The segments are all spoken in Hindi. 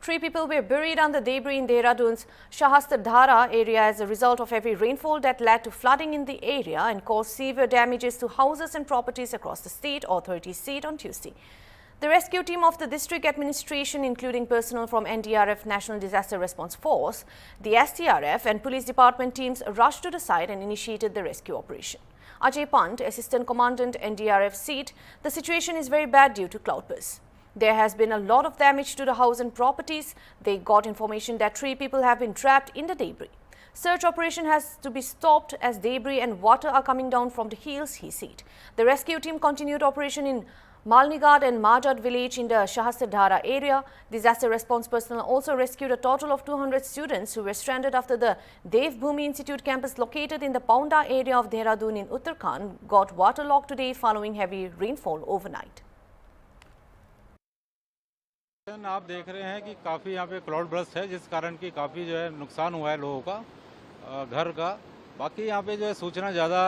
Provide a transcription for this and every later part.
3 people were buried under debris in Dehradun's Shahastardhara area as a result of heavy rainfall that led to flooding in the area and caused severe damages to houses and properties across the state, authorities said on Tuesday. The rescue team of the district administration, including personnel from NDRF National Disaster Response Force, the STRF and police department teams rushed to the site and initiated the rescue operation. Ajay Pant, Assistant Commandant NDRF, said the situation is very bad due to cloudbursts. There has been a lot of damage to the house and properties. They got information that 3 people have been trapped in the debris. Search operation has to be stopped as debris and water are coming down from the hills, he said. The rescue team continued operation in Malnigad and Majad village in the Shahastardhara area. Disaster response personnel also rescued a total of 200 students who were stranded after the Dev Bhumi Institute campus located in the Paonda area of Dehradun in Uttarakhand got waterlogged today following heavy rainfall overnight. आप देख रहे हैं कि काफ़ी यहाँ पे क्लाउड बर्स्ट है, जिस कारण की काफ़ी जो है नुकसान हुआ है लोगों का, घर का। बाकी यहाँ पे जो है सूचना ज़्यादा,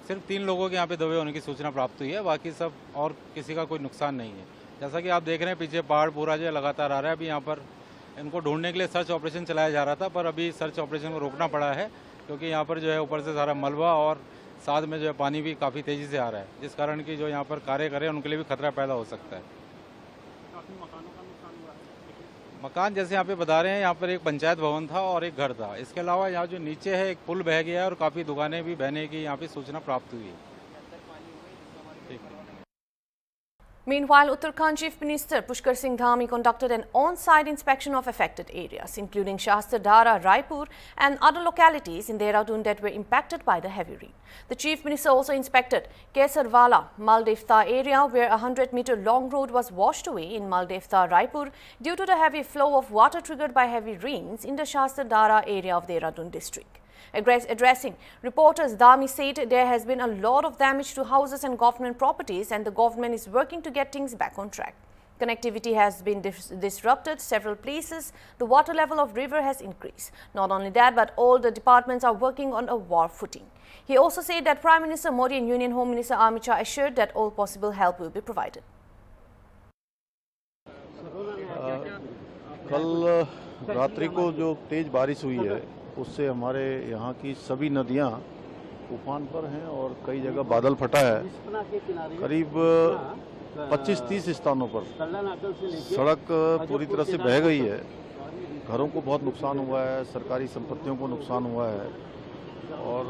सिर्फ 3 लोगों के यहाँ पे दबे होने की सूचना प्राप्त हुई है, बाकी सब और किसी का कोई नुकसान नहीं है। जैसा कि आप देख रहे हैं पीछे पहाड़ पूरा जो है लगातार आ रहा है। अभी यहाँ पर इनको ढूंढने के लिए सर्च ऑपरेशन चलाया जा रहा था, पर अभी सर्च ऑपरेशन को रोकना पड़ा है क्योंकि यहाँ पर जो है ऊपर से सारा मलबा और साथ में जो है पानी भी काफ़ी तेज़ी से आ रहा है, जिस कारण की जो यहाँ पर कार्य करें उनके लिए भी खतरा पैदा हो सकता है। मकान जैसे यहाँ पे बता रहे हैं, यहाँ पर एक पंचायत भवन था और एक घर था। इसके अलावा यहाँ जो नीचे है एक पुल बह गया है और काफ़ी दुकानें भी बहने की यहाँ पे सूचना प्राप्त हुई है। Meanwhile, Uttarakhand Chief Minister Pushkar Singh Dhami conducted an on-site inspection of affected areas, including Shahastardhara, Raipur and other localities in Dehradun that were impacted by the heavy rain. The Chief Minister also inspected Kesarwala, Maldevta area where a 100-meter long road was washed away in Maldevta, Raipur due to the heavy flow of water triggered by heavy rains in the Shahastardhara area of Dehradun district. Addressing reporters, Dhami said there has been a lot of damage to houses and government properties and the government is working to get things back on track. Connectivity has been disrupted several places. The water level of river has increased. Not only that, but all the departments are working on a war footing. He also said that Prime Minister Modi and Union Home Minister Amit Shah assured that all possible help will be provided. कल रात्रि को जो तेज बारिश हुई है उससे हमारे यहाँ की सभी नदियाँ उफान पर हैं और कई जगह बादल फटा है। करीब 25-30 स्थानों पर सड़क पूरी तरह से बह गई है। घरों को बहुत नुकसान हुआ है, सरकारी संपत्तियों को नुकसान हुआ है और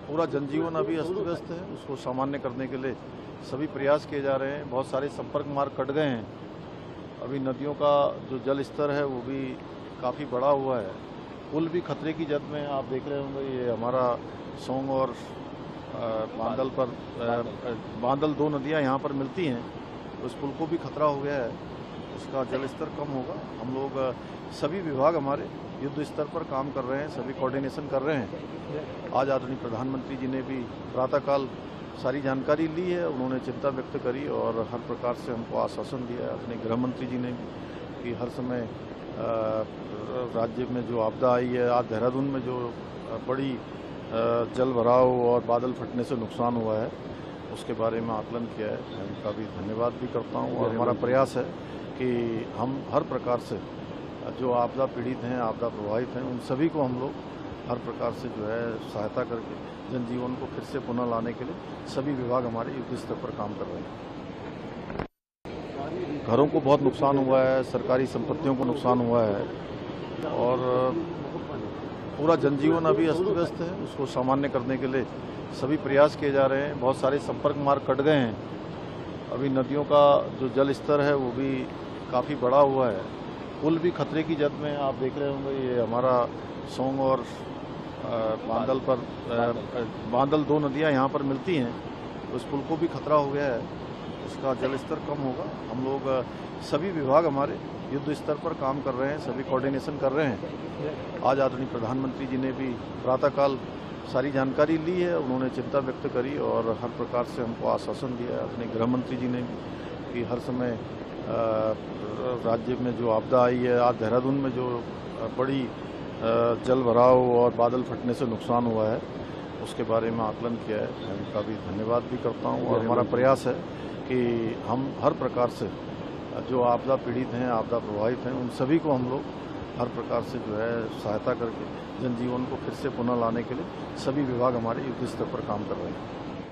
पूरा जनजीवन अभी अस्त व्यस्त है। उसको सामान्य करने के लिए सभी प्रयास किए जा रहे हैं। बहुत सारे संपर्क मार्ग कट गए हैं। अभी नदियों का जो जल स्तर है वो भी काफ़ी बढ़ा हुआ है। पुल भी खतरे की जद में, आप देख रहे होंगे ये हमारा सोंग और बांदल पर बांदल 2 नदियां यहाँ पर मिलती हैं, उस पुल को भी खतरा हो गया है। उसका जल स्तर कम होगा। हम लोग सभी विभाग हमारे युद्ध स्तर पर काम कर रहे हैं, सभी कोऑर्डिनेशन कर रहे हैं। आज आदरणीय प्रधानमंत्री जी ने भी प्रातःकाल सारी जानकारी ली है, उन्होंने चिंता व्यक्त करी और हर प्रकार से हमको आश्वासन दिया है। अपने गृह मंत्री जी ने कि हर समय राज्य में जो आपदा आई है, आज देहरादून में जो बड़ी जल भराव और बादल फटने से नुकसान हुआ है उसके बारे में आकलन किया है। मैं उनका भी धन्यवाद भी करता हूँ और हमारा प्रयास है कि हम हर प्रकार से जो आपदा पीड़ित हैं, आपदा प्रभावित हैं, उन सभी को हम लोग हर प्रकार से जो है सहायता करके जनजीवन को फिर से पुनः लाने के लिए सभी विभाग हमारे युद्ध स्तर पर काम कर रहे हैं। घरों को बहुत नुकसान हुआ है, सरकारी संपत्तियों को नुकसान हुआ है और पूरा जनजीवन अभी अस्त व्यस्त है। उसको सामान्य करने के लिए सभी प्रयास किए जा रहे हैं। बहुत सारे संपर्क मार्ग कट गए हैं। अभी नदियों का जो जल स्तर है वो भी काफ़ी बढ़ा हुआ है। पुल भी खतरे की जद में, आप देख रहे होंगे ये हमारा सोंग और बांदल पर बांदल 2 नदियाँ यहाँ पर मिलती हैं, उस पुल को भी खतरा हो गया है। उसका जल स्तर कम होगा। हम लोग सभी विभाग हमारे युद्ध स्तर पर काम कर रहे हैं, सभी कोऑर्डिनेशन कर रहे हैं। आज आदरणीय प्रधानमंत्री जी ने भी प्रातःकाल सारी जानकारी ली है, उन्होंने चिंता व्यक्त करी और हर प्रकार से हमको आश्वासन दिया है। अपने गृह मंत्री जी ने कि हर समय राज्य में जो आपदा आई है, आज देहरादून में जो बड़ी जल भराव और बादल फटने से नुकसान हुआ है उसके बारे में आकलन किया है। मैं उनका भी धन्यवाद भी करता हूँ और हमारा प्रयास है कि हम हर प्रकार से जो आपदा पीड़ित हैं, आपदा प्रभावित हैं, उन सभी को हम लोग हर प्रकार से जो है सहायता करके जनजीवन को फिर से पुनः लाने के लिए सभी विभाग हमारे युद्ध स्तर पर काम कर रहे हैं।